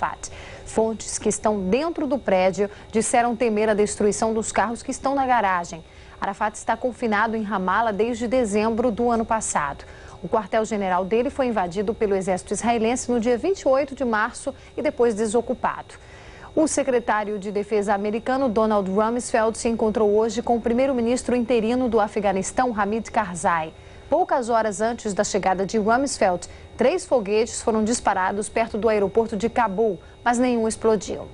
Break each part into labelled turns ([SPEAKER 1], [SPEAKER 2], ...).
[SPEAKER 1] Arafat. Fontes que estão dentro do prédio disseram temer a destruição dos carros que estão na garagem. Arafat está confinado em Ramala desde dezembro do ano passado. O quartel-general dele foi invadido pelo exército israelense no dia 28 de março e depois desocupado. O secretário de Defesa americano, Donald Rumsfeld, se encontrou hoje com o primeiro-ministro interino do Afeganistão, Hamid Karzai. Poucas horas antes da chegada de Rumsfeld, 3 foguetes foram disparados perto do aeroporto de Cabul, mas nenhum explodiu.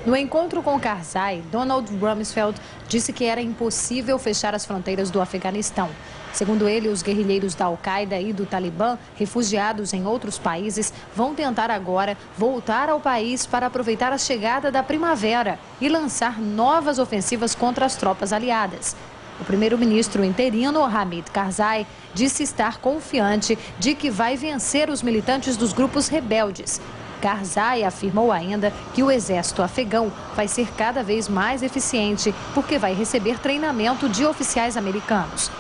[SPEAKER 1] No encontro com Karzai, Donald Rumsfeld disse que era impossível fechar as fronteiras do Afeganistão. Segundo ele, os guerrilheiros da Al-Qaeda e do Talibã, refugiados em outros países, vão tentar agora voltar ao país para aproveitar a chegada da primavera e lançar novas ofensivas contra as tropas aliadas. O primeiro-ministro interino, Hamid Karzai, disse estar confiante de que vai vencer os militantes dos grupos rebeldes. Karzai afirmou ainda que o exército afegão vai ser cada vez mais eficiente porque vai receber treinamento de oficiais americanos.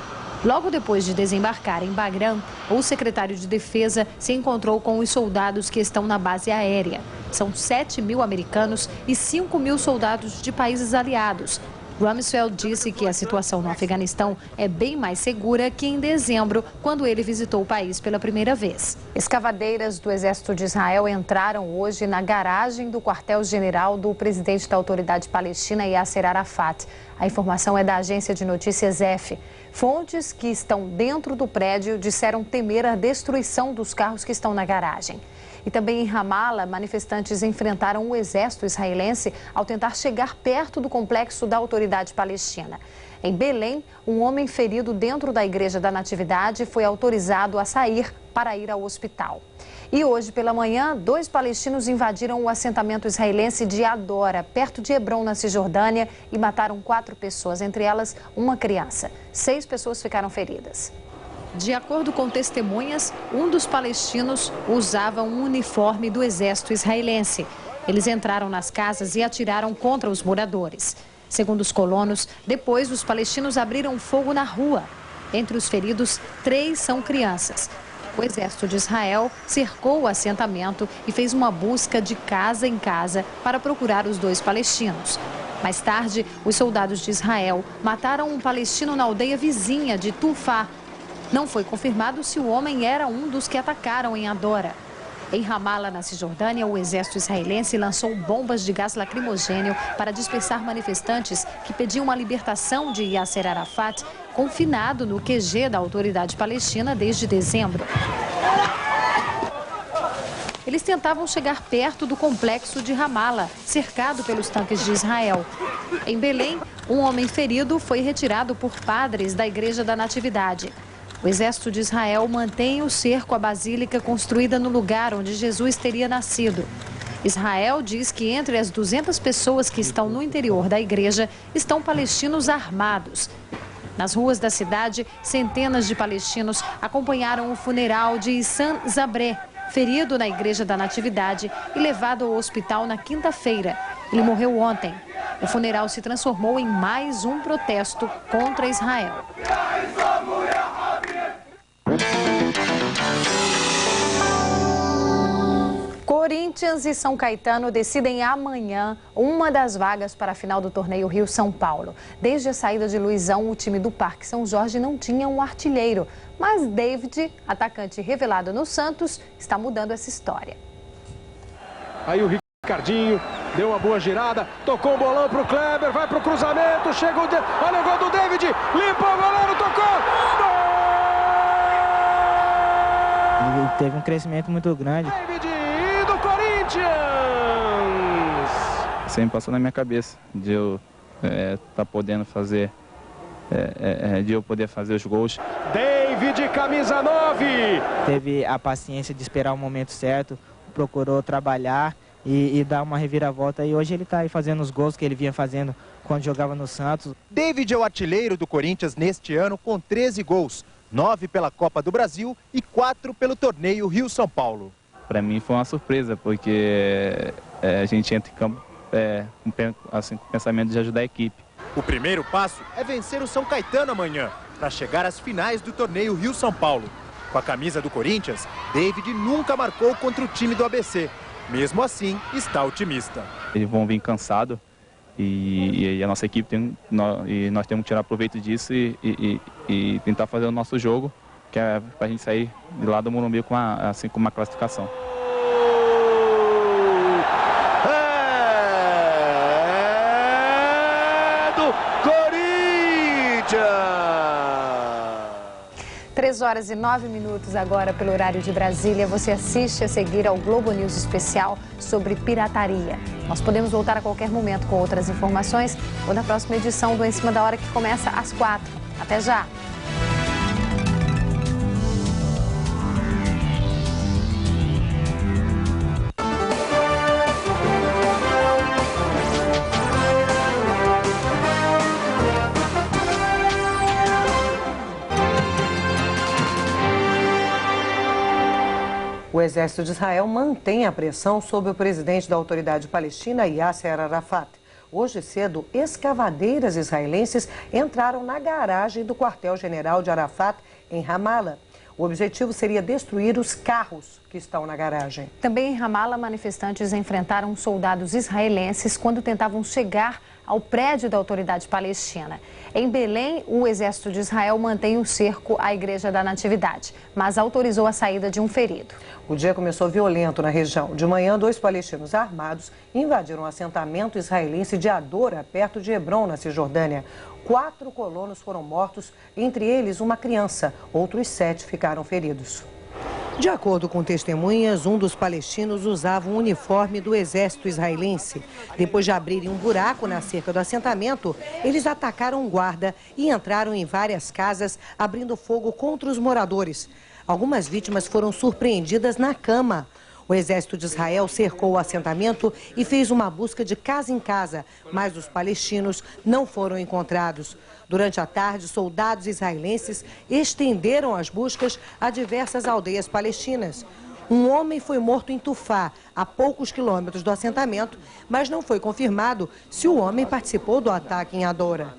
[SPEAKER 1] Logo depois de desembarcar em Bagram, o secretário de Defesa se encontrou com os soldados que estão na base aérea. São 7.000 americanos e 5.000 soldados de países aliados. Rumsfeld disse que a situação no Afeganistão é bem mais segura que em dezembro, quando ele visitou o país pela primeira vez. Escavadeiras do Exército de Israel entraram hoje na garagem do quartel-general do presidente da Autoridade Palestina, Yasser Arafat. A informação é da agência de notícias EF. Fontes que estão dentro do prédio disseram temer a destruição dos carros que estão na garagem. E também em Ramala, manifestantes enfrentaram o exército israelense ao tentar chegar perto do complexo da Autoridade Palestina. Em Belém, um homem ferido dentro da Igreja da Natividade foi autorizado a sair para ir ao hospital. E hoje pela manhã, 2 palestinos invadiram o assentamento israelense de Adora, perto de Hebrom, na Cisjordânia, e mataram 4 pessoas, entre elas uma criança. 6 pessoas ficaram feridas. De acordo com testemunhas, um dos palestinos usava um uniforme do exército israelense. Eles entraram nas casas e atiraram contra os moradores. Segundo os colonos, depois os palestinos abriram fogo na rua. Entre os feridos, 3 são crianças. O exército de Israel cercou o assentamento e fez uma busca de casa em casa para procurar os 2 palestinos. Mais tarde, os soldados de Israel mataram um palestino na aldeia vizinha de Tufá. Não foi confirmado se o homem era um dos que atacaram em Adora. Em Ramala, na Cisjordânia, o exército israelense lançou bombas de gás lacrimogêneo para dispersar manifestantes que pediam a libertação de Yasser Arafat, confinado no QG da Autoridade Palestina desde dezembro. Eles tentavam chegar perto do complexo de Ramala, cercado pelos tanques de Israel. Em Belém, um homem ferido foi retirado por padres da Igreja da Natividade. O exército de Israel mantém o cerco à basílica construída no lugar onde Jesus teria nascido. Israel diz que entre as 200 pessoas que estão no interior da igreja estão palestinos armados. Nas ruas da cidade, centenas de palestinos acompanharam o funeral de Issam Zabré, ferido na Igreja da Natividade e levado ao hospital na quinta-feira. Ele morreu ontem. O funeral se transformou em mais um protesto contra Israel. Corinthians e São Caetano decidem amanhã uma das vagas para a final do torneio Rio-São Paulo. Desde a saída de Luizão, o time do Parque São Jorge não tinha um artilheiro. Mas David, atacante revelado no Santos, está mudando essa história.
[SPEAKER 2] Aí o Ricardinho deu uma boa girada, tocou o bolão para o Kleber, vai para o cruzamento, chega o... Olha o gol do David, limpa o goleiro, tocou! Gol!
[SPEAKER 3] Ele teve um crescimento muito grande.
[SPEAKER 2] David do Corinthians!
[SPEAKER 4] Sempre passou na minha cabeça de eu estar podendo fazer, de eu poder fazer os gols.
[SPEAKER 2] David, camisa 9!
[SPEAKER 3] Teve a paciência de esperar o momento certo, procurou trabalhar e dar uma reviravolta. E hoje ele está aí fazendo os gols que ele vinha fazendo quando jogava no Santos.
[SPEAKER 5] David é o artilheiro do Corinthians neste ano com 13 gols. 9 pela Copa do Brasil e 4 pelo torneio Rio-São Paulo.
[SPEAKER 4] Para mim foi uma surpresa, porque a gente entra em campo com o pensamento de ajudar a equipe.
[SPEAKER 5] O primeiro passo é vencer o São Caetano amanhã, para chegar às finais do torneio Rio-São Paulo. Com a camisa do Corinthians, David nunca marcou contra o time do ABC. mesmo assim, está otimista.
[SPEAKER 4] Eles vão vir cansados e a nossa equipe nós temos que tirar proveito disso e tentar fazer o nosso jogo, que é para a gente sair de lá do Morumbi com uma classificação.
[SPEAKER 5] É do Corinthians!
[SPEAKER 1] 3h09 agora pelo horário de Brasília. Você assiste a seguir ao Globo News especial sobre pirataria. Nós podemos voltar a qualquer momento com outras informações ou na próxima edição do Em Cima da Hora, que começa às 4. Até já!
[SPEAKER 6] O exército de Israel mantém a pressão sobre o presidente da autoridade palestina, Yasser Arafat. Hoje cedo, escavadeiras israelenses entraram na garagem do quartel-general de Arafat, em Ramala. O objetivo seria destruir os carros que estão na garagem.
[SPEAKER 1] Também em Ramala, manifestantes enfrentaram soldados israelenses quando tentavam chegar ao prédio da autoridade palestina. Em Belém, o exército de Israel mantém o cerco à Igreja da Natividade, mas autorizou a saída de um ferido.
[SPEAKER 6] O dia começou violento na região. De manhã, 2 palestinos armados invadiram o assentamento israelense de Adora, perto de Hebrom, na Cisjordânia. 4 colonos foram mortos, entre eles uma criança. Outros 7 ficaram feridos. De acordo com testemunhas, um dos palestinos usava um uniforme do exército israelense. Depois de abrirem um buraco na cerca do assentamento, eles atacaram um guarda e entraram em várias casas, abrindo fogo contra os moradores. Algumas vítimas foram surpreendidas na cama. O exército de Israel cercou o assentamento e fez uma busca de casa em casa, mas os palestinos não foram encontrados. Durante a tarde, soldados israelenses estenderam as buscas a diversas aldeias palestinas. Um homem foi morto em Tufá, a poucos quilômetros do assentamento, mas não foi confirmado se o homem participou do ataque em Adora.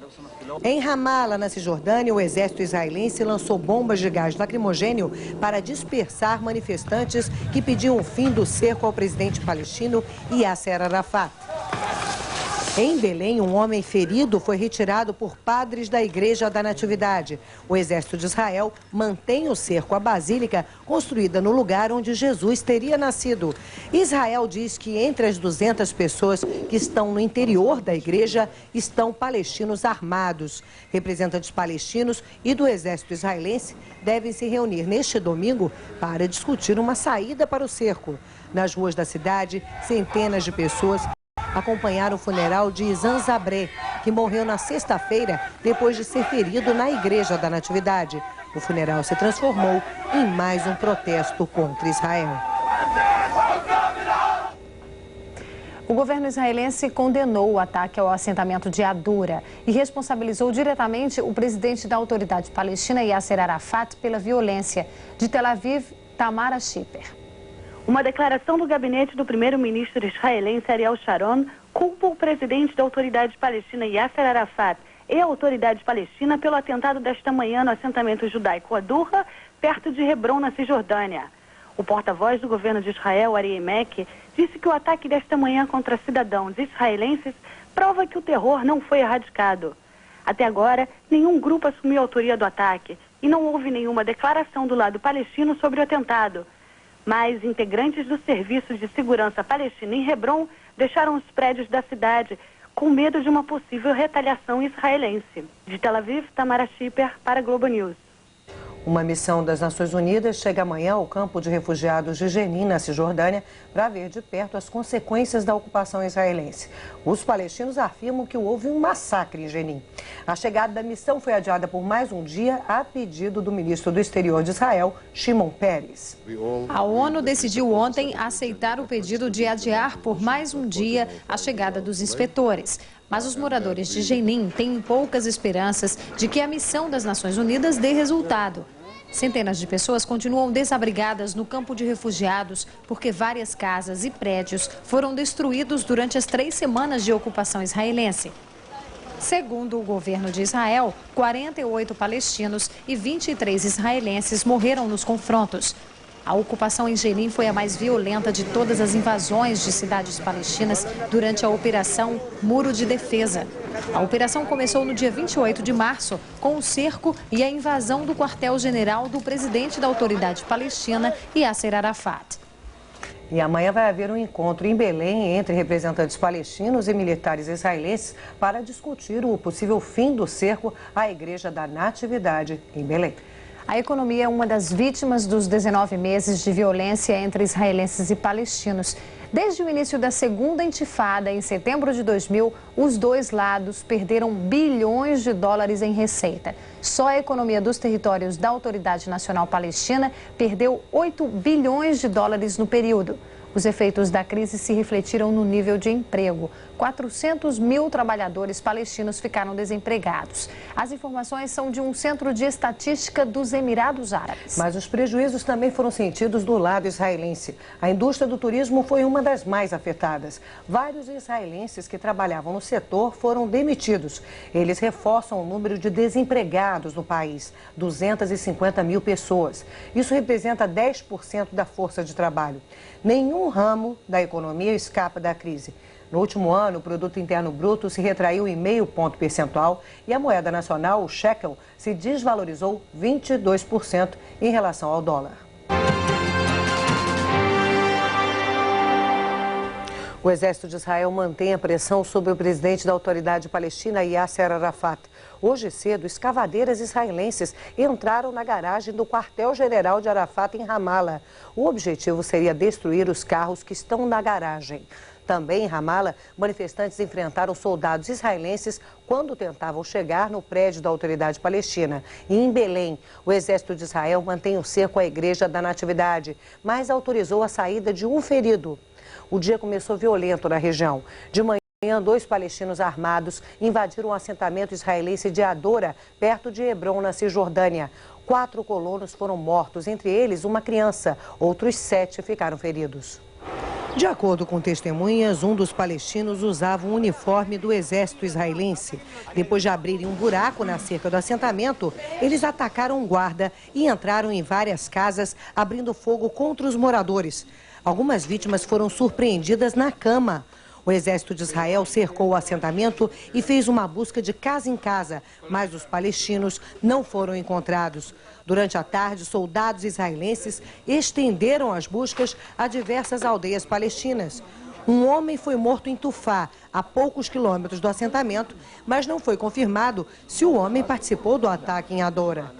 [SPEAKER 6] Em Ramala, na Cisjordânia, o exército israelense lançou bombas de gás lacrimogênio para dispersar manifestantes que pediam o fim do cerco ao presidente palestino Yasser Arafat. Em Belém, um homem ferido foi retirado por padres da Igreja da Natividade. O exército de Israel mantém o cerco à basílica construída no lugar onde Jesus teria nascido. Israel diz que entre as 200 pessoas que estão no interior da igreja estão palestinos armados. Representantes palestinos e do exército israelense devem se reunir neste domingo para discutir uma saída para o cerco. Nas ruas da cidade, centenas de pessoas acompanharam o funeral de Izan Zabré, que morreu na sexta-feira depois de ser ferido na Igreja da Natividade. O funeral se transformou em mais um protesto contra Israel.
[SPEAKER 1] O governo israelense condenou o ataque ao assentamento de Adura e responsabilizou diretamente o presidente da autoridade palestina, Yasser Arafat, pela violência. De Tel Aviv, Tamara Schipper.
[SPEAKER 7] Uma declaração do gabinete do primeiro-ministro israelense Ariel Sharon culpa o presidente da autoridade palestina Yasser Arafat e a autoridade palestina pelo atentado desta manhã no assentamento judaico Adura, perto de Hebrom, na Cisjordânia. O porta-voz do governo de Israel, Ari Emek, disse que o ataque desta manhã contra cidadãos israelenses prova que o terror não foi erradicado. Até agora, nenhum grupo assumiu a autoria do ataque e não houve nenhuma declaração do lado palestino sobre o atentado. Mas integrantes do Serviço de Segurança Palestino em Hebrom deixaram os prédios da cidade com medo de uma possível retaliação israelense. De Tel Aviv, Tamara Schipper, para Globo News.
[SPEAKER 6] Uma missão das Nações Unidas chega amanhã ao campo de refugiados de Jenin, na Cisjordânia, para ver de perto as consequências da ocupação israelense. Os palestinos afirmam que houve um massacre em Jenin. A chegada da missão foi adiada por mais um dia a pedido do ministro do Exterior de Israel, Shimon Peres.
[SPEAKER 1] A ONU decidiu ontem aceitar o pedido de adiar por mais um dia a chegada dos inspetores. Mas os moradores de Jenin têm poucas esperanças de que a missão das Nações Unidas dê resultado. Centenas de pessoas continuam desabrigadas no campo de refugiados porque várias casas e prédios foram destruídos durante as 3 semanas de ocupação israelense. Segundo o governo de Israel, 48 palestinos e 23 israelenses morreram nos confrontos. A ocupação em Jenin foi a mais violenta de todas as invasões de cidades palestinas durante a Operação Muro de Defesa. A operação começou no dia 28 de março, com o cerco e a invasão do quartel-general do presidente da Autoridade Palestina, Yasser Arafat.
[SPEAKER 6] E amanhã vai haver um encontro em Belém entre representantes palestinos e militares israelenses para discutir o possível fim do cerco à Igreja da Natividade em Belém.
[SPEAKER 1] A economia é uma das vítimas dos 19 meses de violência entre israelenses e palestinos. Desde o início da segunda intifada, em setembro de 2000, os dois lados perderam bilhões de dólares em receita. Só a economia dos territórios da Autoridade Nacional Palestina perdeu 8 bilhões de dólares no período. Os efeitos da crise se refletiram no nível de emprego. 400 mil trabalhadores palestinos ficaram desempregados. As informações são de um centro de estatística dos Emirados Árabes.
[SPEAKER 6] Mas os prejuízos também foram sentidos do lado israelense. A indústria do turismo foi uma das mais afetadas. Vários israelenses que trabalhavam no setor foram demitidos. Eles reforçam o número de desempregados no país, 250 mil pessoas. Isso representa 10% da força de trabalho. Nenhum ramo da economia escapa da crise. No último ano, o Produto Interno Bruto se retraiu em 0,5 ponto percentual e a moeda nacional, o shekel, se desvalorizou 22% em relação ao dólar. O exército de Israel mantém a pressão sobre o presidente da Autoridade Palestina, Yasser Arafat. Hoje cedo, escavadeiras israelenses entraram na garagem do quartel-general de Arafat em Ramala. O objetivo seria destruir os carros que estão na garagem. Também em Ramala, manifestantes enfrentaram soldados israelenses quando tentavam chegar no prédio da Autoridade Palestina. E em Belém, o exército de Israel mantém o cerco à Igreja da Natividade, mas autorizou a saída de um ferido. O dia começou violento na região. De manhã, 2 palestinos armados invadiram um assentamento israelense de Adora, perto de Hebron, na Cisjordânia. 4 colonos foram mortos, entre eles uma criança. Outros 7 ficaram feridos. De acordo com testemunhas, um dos palestinos usava um uniforme do exército israelense. Depois de abrirem um buraco na cerca do assentamento, eles atacaram um guarda e entraram em várias casas, abrindo fogo contra os moradores. Algumas vítimas foram surpreendidas na cama. O exército de Israel cercou o assentamento e fez uma busca de casa em casa, mas os palestinos não foram encontrados. Durante a tarde, soldados israelenses estenderam as buscas a diversas aldeias palestinas. Um homem foi morto em Tufá, a poucos quilômetros do assentamento, mas não foi confirmado se o homem participou do ataque em Adora.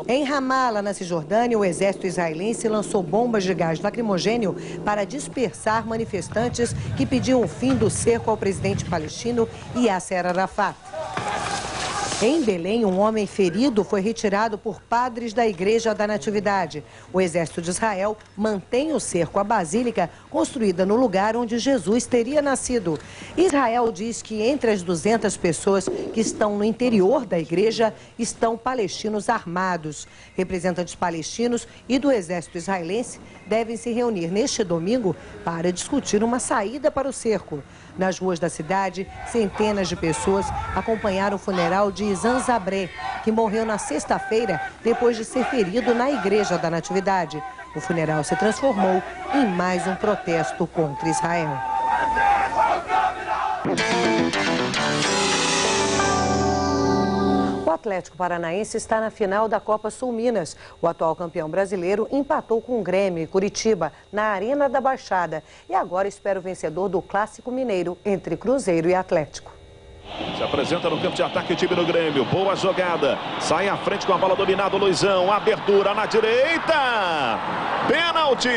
[SPEAKER 6] Em Ramala, na Cisjordânia, o exército israelense lançou bombas de gás lacrimogênio para dispersar manifestantes que pediam o fim do cerco ao presidente palestino Yasser Arafat. Em Belém, um homem ferido foi retirado por padres da Igreja da Natividade. O exército de Israel mantém o cerco à basílica construída no lugar onde Jesus teria nascido. Israel diz que entre as 200 pessoas que estão no interior da igreja estão palestinos armados. Representantes palestinos e do exército israelense devem se reunir neste domingo para discutir uma saída para o cerco. Nas ruas da cidade, centenas de pessoas acompanharam o funeral de Izan Zabré, que morreu na sexta-feira depois de ser ferido na Igreja da Natividade. O funeral se transformou em mais um protesto contra Israel. O Atlético Paranaense está na final da Copa Sul Minas. O atual campeão brasileiro empatou com o Grêmio e Curitiba na Arena da Baixada. E agora espera o vencedor do Clássico Mineiro entre Cruzeiro e Atlético.
[SPEAKER 8] Se apresenta no campo de ataque o time do Grêmio. Boa jogada. Sai à frente com a bola dominada o Luizão. Abertura na direita. Pênalti.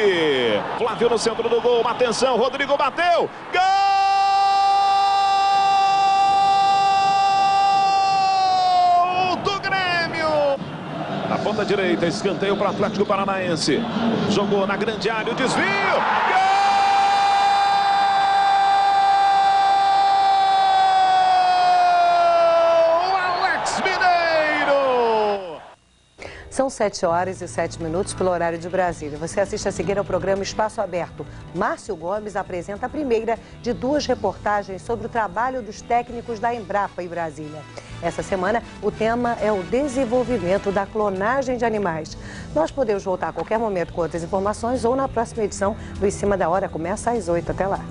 [SPEAKER 8] Flávio no centro do gol. Atenção, Rodrigo bateu. Gol! Na ponta direita, escanteio para o Atlético Paranaense. Jogou na grande área, o desvio. Gol! Alex Mineiro!
[SPEAKER 6] São 7h07 pelo horário de Brasília. Você assiste a seguir ao programa Espaço Aberto. Márcio Gomes apresenta a primeira de 2 reportagens sobre o trabalho dos técnicos da Embrapa em Brasília. Essa semana, o tema é o desenvolvimento da clonagem de animais. Nós podemos voltar a qualquer momento com outras informações ou na próxima edição do Em Cima da Hora. Começa às 8. Até lá.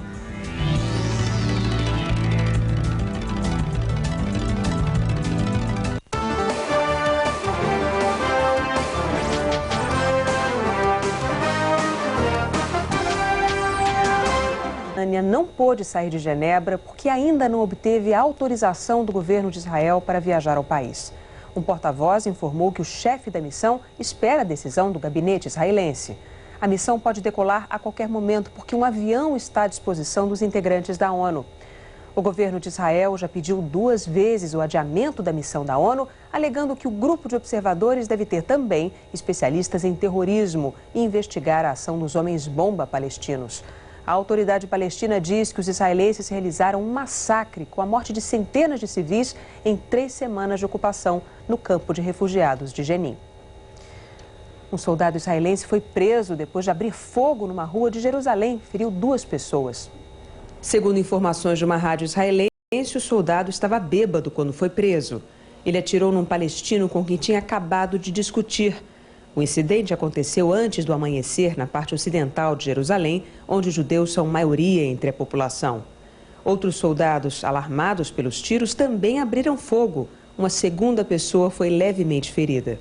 [SPEAKER 6] Não pôde sair de Genebra porque ainda não obteve a autorização do governo de Israel para viajar ao país. Um porta-voz informou que o chefe da missão espera a decisão do gabinete israelense. A missão pode decolar a qualquer momento porque um avião está à disposição dos integrantes da ONU. O governo de Israel já pediu 2 vezes o adiamento da missão da ONU, alegando que o grupo de observadores deve ter também especialistas em terrorismo e investigar a ação dos homens-bomba palestinos. A autoridade palestina diz que os israelenses realizaram um massacre com a morte de centenas de civis em 3 semanas de ocupação no campo de refugiados de Jenin. Um soldado israelense foi preso depois de abrir fogo numa rua de Jerusalém, feriu 2 pessoas. Segundo informações de uma rádio israelense, o soldado estava bêbado quando foi preso. Ele atirou num palestino com quem tinha acabado de discutir. O incidente aconteceu antes do amanhecer na parte ocidental de Jerusalém, onde os judeus são maioria entre a população. Outros soldados, alarmados pelos tiros, também abriram fogo. Uma segunda pessoa foi levemente ferida.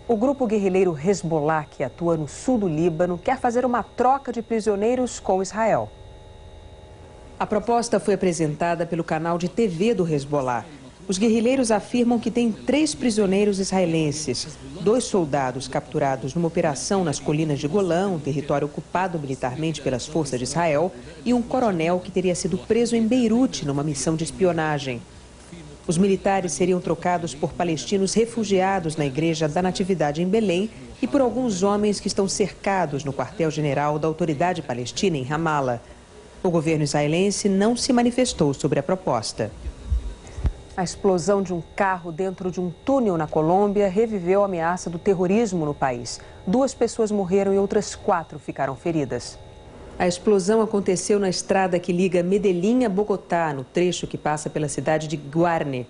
[SPEAKER 6] O grupo guerrilheiro Hezbollah, que atua no sul do Líbano, quer fazer uma troca de prisioneiros com Israel. A proposta foi apresentada pelo canal de TV do Hezbollah. Os guerrilheiros afirmam que têm 3 prisioneiros israelenses, 2 soldados capturados numa operação nas colinas de Golã, um território ocupado militarmente pelas forças de Israel, e um coronel que teria sido preso em Beirute numa missão de espionagem. Os militares seriam trocados por palestinos refugiados na Igreja da Natividade em Belém e por alguns homens que estão cercados no quartel-general da Autoridade Palestina em Ramala. O governo israelense não se manifestou sobre a proposta. A explosão de um carro dentro de um túnel na Colômbia reviveu a ameaça do terrorismo no país. 2 pessoas morreram e outras 4 ficaram feridas. A explosão aconteceu na estrada que liga Medellín a Bogotá, no trecho que passa pela cidade de Guarne.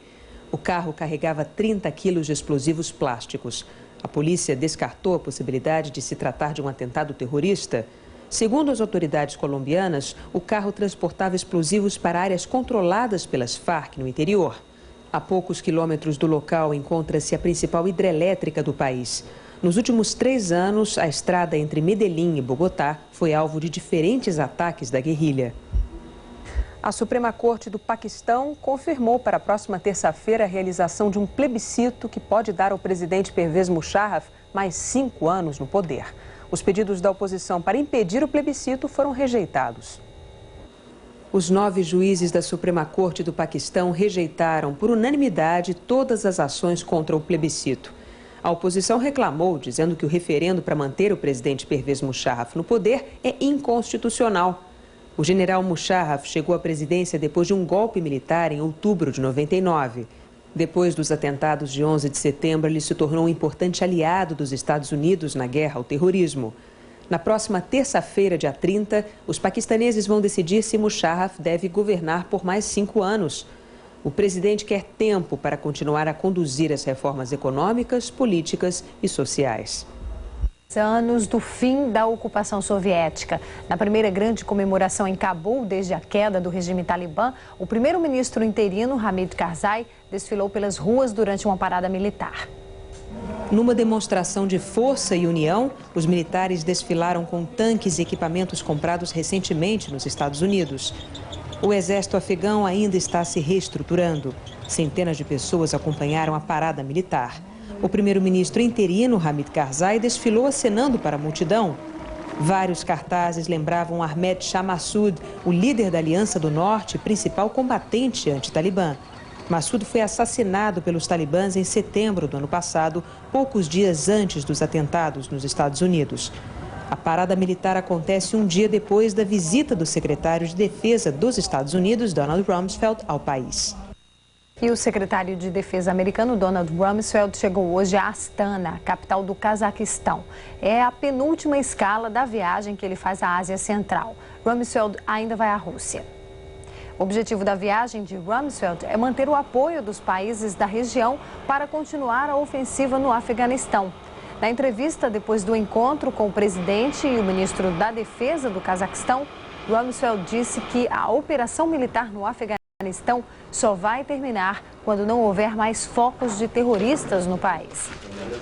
[SPEAKER 6] O carro carregava 30 quilos de explosivos plásticos. A polícia descartou a possibilidade de se tratar de um atentado terrorista. Segundo as autoridades colombianas, o carro transportava explosivos para áreas controladas pelas Farc no interior. A poucos quilômetros do local encontra-se a principal hidrelétrica do país. Nos últimos 3 anos, a estrada entre Medellín e Bogotá foi alvo de diferentes ataques da guerrilha. A Suprema Corte do Paquistão confirmou para a próxima terça-feira a realização de um plebiscito que pode dar ao presidente Pervez Musharraf mais 5 anos no poder. Os pedidos da oposição para impedir o plebiscito foram rejeitados. Os 9 juízes da Suprema Corte do Paquistão rejeitaram por unanimidade todas as ações contra o plebiscito. A oposição reclamou, dizendo que o referendo para manter o presidente Pervez Musharraf no poder é inconstitucional. O general Musharraf chegou à presidência depois de um golpe militar em outubro de 99. Depois dos atentados de 11 de setembro, ele se tornou um importante aliado dos Estados Unidos na guerra ao terrorismo. Na próxima terça-feira, dia 30, os paquistaneses vão decidir se Musharraf deve governar por mais 5 anos. O presidente quer tempo para continuar a conduzir as reformas econômicas, políticas e sociais.
[SPEAKER 1] Anos do fim da ocupação soviética. Na primeira grande comemoração em Cabul, desde a queda do regime talibã, o primeiro-ministro interino, Hamid Karzai, desfilou pelas ruas durante uma parada militar.
[SPEAKER 6] Numa demonstração de força e união, os militares desfilaram com tanques e equipamentos comprados recentemente nos Estados Unidos. O exército afegão ainda está se reestruturando. Centenas de pessoas acompanharam a parada militar. O primeiro-ministro interino, Hamid Karzai, desfilou acenando para a multidão. Vários cartazes lembravam Ahmed Shah Massoud, o líder da Aliança do Norte e principal combatente anti-Talibã. Massoud foi assassinado pelos talibãs em setembro do ano passado, poucos dias antes dos atentados nos Estados Unidos. A parada militar acontece um dia depois da visita do secretário de Defesa dos Estados Unidos, Donald Rumsfeld, ao país.
[SPEAKER 1] E o secretário de Defesa americano, Donald Rumsfeld, chegou hoje a Astana, capital do Cazaquistão. É a penúltima escala da viagem que ele faz à Ásia Central. Rumsfeld ainda vai à Rússia. O objetivo da viagem de Rumsfeld é manter o apoio dos países da região para continuar a ofensiva no Afeganistão. Na entrevista depois do encontro com o presidente e o ministro da Defesa do Cazaquistão, Rumsfeld disse que a operação militar no Afeganistão só vai terminar quando não houver mais focos de terroristas no país.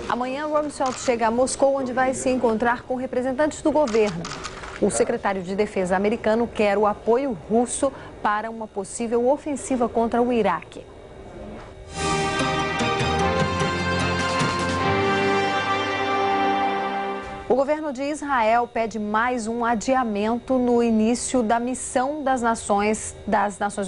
[SPEAKER 1] Amanhã, Rumsfeld chega a Moscou, onde vai se encontrar com representantes do governo. O secretário de Defesa americano quer o apoio russo para uma possível ofensiva contra o Iraque. O governo de Israel pede mais um adiamento no início da missão das Nações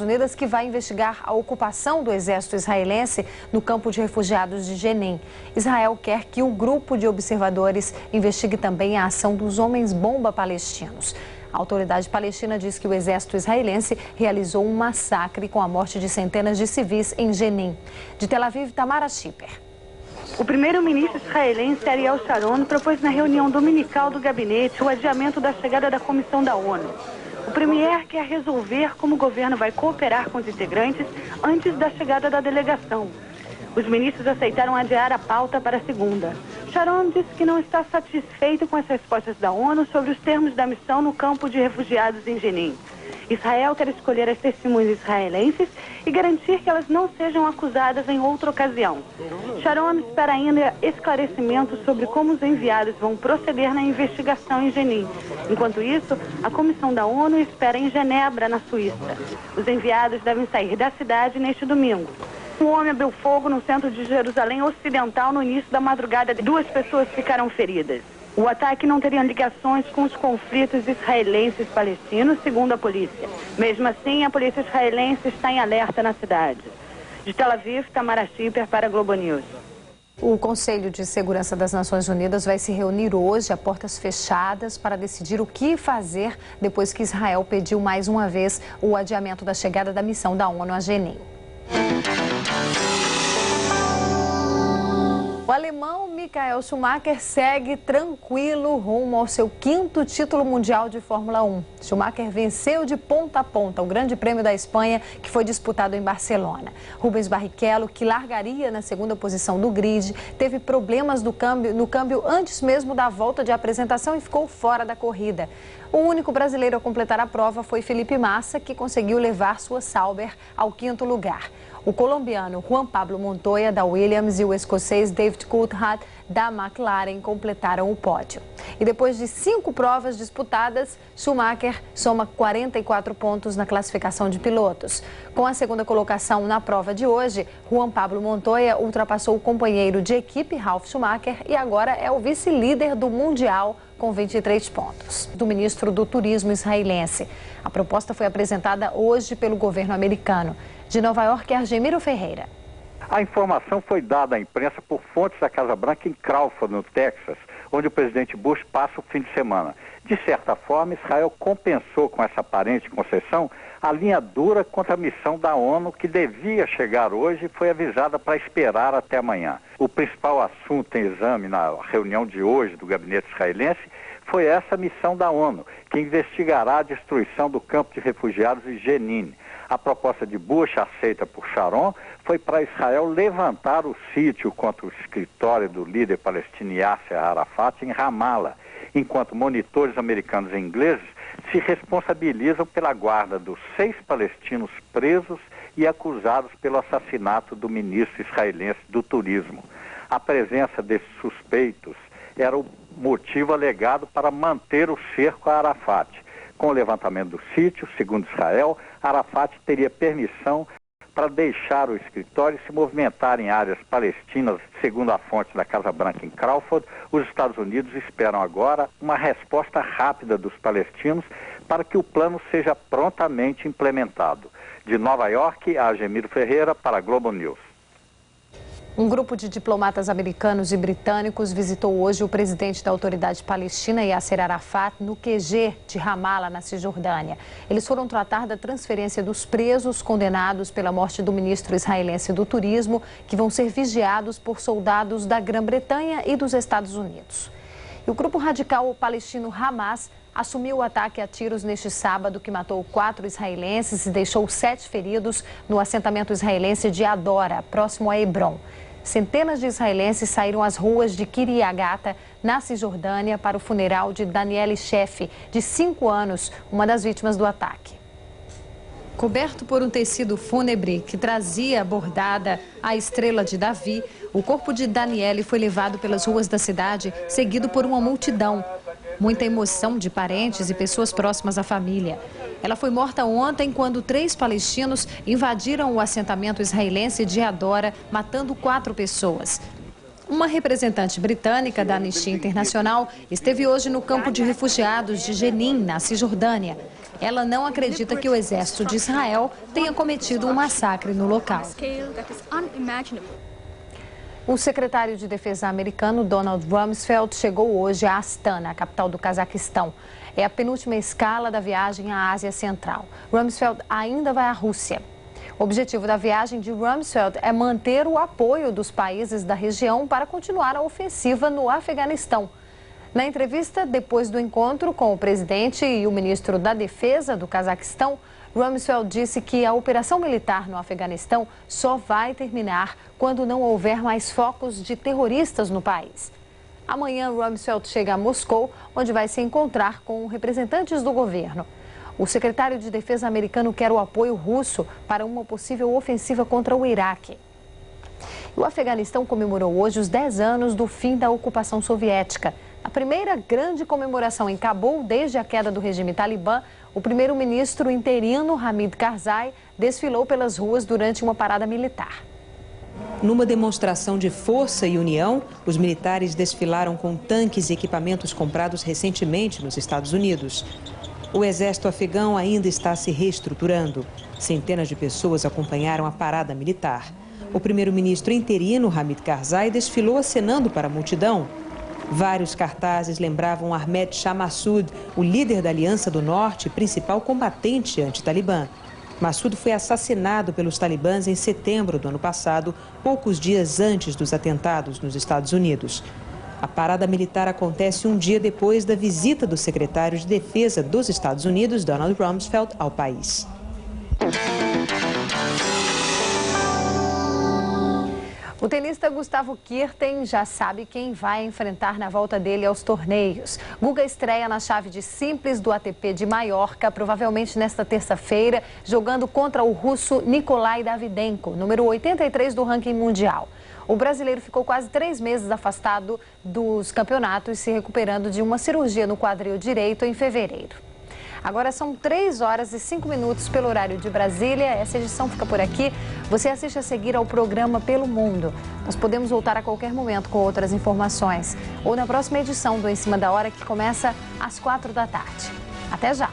[SPEAKER 1] Unidas, que vai investigar a ocupação do exército israelense no campo de refugiados de Jenin. Israel quer que o grupo de observadores investigue também a ação dos homens-bomba palestinos. A autoridade palestina diz que o exército israelense realizou um massacre com a morte de centenas de civis em Jenin. De Tel Aviv, Tamara Schipper.
[SPEAKER 7] O primeiro-ministro israelense Ariel Sharon propôs na reunião dominical do gabinete o adiamento da chegada da comissão da ONU. O premier quer resolver como o governo vai cooperar com os integrantes antes da chegada da delegação. Os ministros aceitaram adiar a pauta para segunda. Sharon disse que não está satisfeito com as respostas da ONU sobre os termos da missão no campo de refugiados em Jenin. Israel quer escolher as testemunhas israelenses e garantir que elas não sejam acusadas em outra ocasião. Sharon espera ainda esclarecimentos sobre como os enviados vão proceder na investigação em Jenin. Enquanto isso, a comissão da ONU espera em Genebra, na Suíça. Os enviados devem sair da cidade neste domingo. Um homem abriu fogo no centro de Jerusalém Ocidental no início da madrugada. 2 pessoas ficaram feridas. O ataque não teria ligações com os conflitos israelenses e palestinos, segundo a polícia. Mesmo assim, a polícia israelense está em alerta na cidade. De Tel Aviv, Tamara Schipper para a Globo News.
[SPEAKER 1] O Conselho de Segurança das Nações Unidas vai se reunir hoje a portas fechadas para decidir o que fazer depois que Israel pediu mais uma vez o adiamento da chegada da missão da ONU a Jenin. O alemão Michael Schumacher segue tranquilo rumo ao seu 5º título mundial de Fórmula 1. Schumacher venceu de ponta a ponta o Grande Prêmio da Espanha, que foi disputado em Barcelona. Rubens Barrichello, que largaria na 2ª posição do grid, teve problemas no câmbio antes mesmo da volta de apresentação e ficou fora da corrida. O único brasileiro a completar a prova foi Felipe Massa, que conseguiu levar sua Sauber ao 5º lugar. O colombiano Juan Pablo Montoya, da Williams, e o escocês David Coulthard, da McLaren, completaram o pódio. E depois de 5 provas disputadas, Schumacher soma 44 pontos na classificação de pilotos. Com a 2ª colocação na prova de hoje, Juan Pablo Montoya ultrapassou o companheiro de equipe Ralf Schumacher e agora é o vice-líder do Mundial com 23 pontos. Do ministro do Turismo israelense. A proposta foi apresentada hoje pelo governo americano. De Nova York, Argemiro Ferreira.
[SPEAKER 9] A informação foi dada à imprensa por fontes da Casa Branca em Crawford, no Texas, onde o presidente Bush passa o fim de semana. De certa forma, Israel compensou com essa aparente concessão a linha dura contra a missão da ONU, que devia chegar hoje e foi avisada para esperar até amanhã. O principal assunto em exame na reunião de hoje do gabinete israelense foi essa missão da ONU, que investigará a destruição do campo de refugiados em Jenin. A proposta de Bush, aceita por Sharon, foi para Israel levantar o sítio contra o escritório do líder palestino Yasser Arafat em Ramallah, enquanto monitores americanos e ingleses se responsabilizam pela guarda dos 6 palestinos presos e acusados pelo assassinato do ministro israelense do turismo. A presença desses suspeitos era o motivo alegado para manter o cerco a Arafat. Com o levantamento do sítio, segundo Israel, Arafat teria permissão para deixar o escritório e se movimentar em áreas palestinas. Segundo a fonte da Casa Branca em Crawford, os Estados Unidos esperam agora uma resposta rápida dos palestinos para que o plano seja prontamente implementado. De Nova York, Argemiro Ferreira para a Globo News.
[SPEAKER 1] Um grupo de diplomatas americanos e britânicos visitou hoje o presidente da Autoridade Palestina, Yasser Arafat, no QG de Ramallah, na Cisjordânia. Eles foram tratar da transferência dos presos condenados pela morte do ministro israelense do Turismo, que vão ser vigiados por soldados da Grã-Bretanha e dos Estados Unidos. E o grupo radical palestino Hamas assumiu o ataque a tiros neste sábado, que matou 4 israelenses e deixou 7 feridos no assentamento israelense de Adora, próximo a Hebrom. Centenas de israelenses saíram às ruas de Kiryat Gata, na Cisjordânia, para o funeral de Daniele Sheff, de 5 anos, uma das vítimas do ataque. Coberto por um tecido fúnebre que trazia bordada a estrela de Davi, o corpo de Daniele foi levado pelas ruas da cidade, seguido por uma multidão. Muita emoção de parentes e pessoas próximas à família. Ela foi morta ontem quando 3 palestinos invadiram o assentamento israelense de Adora, matando 4 pessoas. Uma representante britânica da Anistia Internacional esteve hoje no campo de refugiados de Jenin, na Cisjordânia. Ela não acredita que o exército de Israel tenha cometido um massacre no local. O secretário de Defesa americano, Donald Rumsfeld, chegou hoje a Astana, a capital do Cazaquistão. É a penúltima escala da viagem à Ásia Central. Rumsfeld ainda vai à Rússia. O objetivo da viagem de Rumsfeld é manter o apoio dos países da região para continuar a ofensiva no Afeganistão. Na entrevista, depois do encontro com o presidente e o ministro da Defesa do Cazaquistão, Rumsfeld disse que a operação militar no Afeganistão só vai terminar quando não houver mais focos de terroristas no país. Amanhã, Rumsfeld chega a Moscou, onde vai se encontrar com representantes do governo. O secretário de Defesa americano quer o apoio russo para uma possível ofensiva contra o Iraque. O Afeganistão comemorou hoje os 10 anos do fim da ocupação soviética. A primeira grande comemoração em Cabul desde a queda do regime talibã, o primeiro-ministro interino Hamid Karzai desfilou pelas ruas durante uma parada militar.
[SPEAKER 10] Numa demonstração de força e união, os militares desfilaram com tanques e equipamentos comprados recentemente nos Estados Unidos. O exército afegão ainda está se reestruturando. Centenas de pessoas acompanharam a parada militar. O primeiro-ministro interino Hamid Karzai desfilou acenando para a multidão. Vários cartazes lembravam Ahmed Shah Massoud, o líder da Aliança do Norte e principal combatente anti-Talibã. Massoud foi assassinado pelos talibãs em setembro do ano passado, poucos dias antes dos atentados nos Estados Unidos. A parada militar acontece um dia depois da visita do secretário de Defesa dos Estados Unidos, Donald Rumsfeld, ao país.
[SPEAKER 1] O tenista Gustavo Kuerten já sabe quem vai enfrentar na volta dele aos torneios. Guga estreia na chave de simples do ATP de Maiorca, provavelmente nesta terça-feira, jogando contra o russo Nikolai Davydenko, número 83 do ranking mundial. O brasileiro ficou quase 3 meses afastado dos campeonatos, se recuperando de uma cirurgia no quadril direito em fevereiro. Agora são 3 horas e 5 minutos pelo horário de Brasília. Essa edição fica por aqui. Você assiste a seguir ao programa Pelo Mundo. Nós podemos voltar a qualquer momento com outras informações. Ou na próxima edição do Em Cima da Hora, que começa às 4 da tarde. Até já!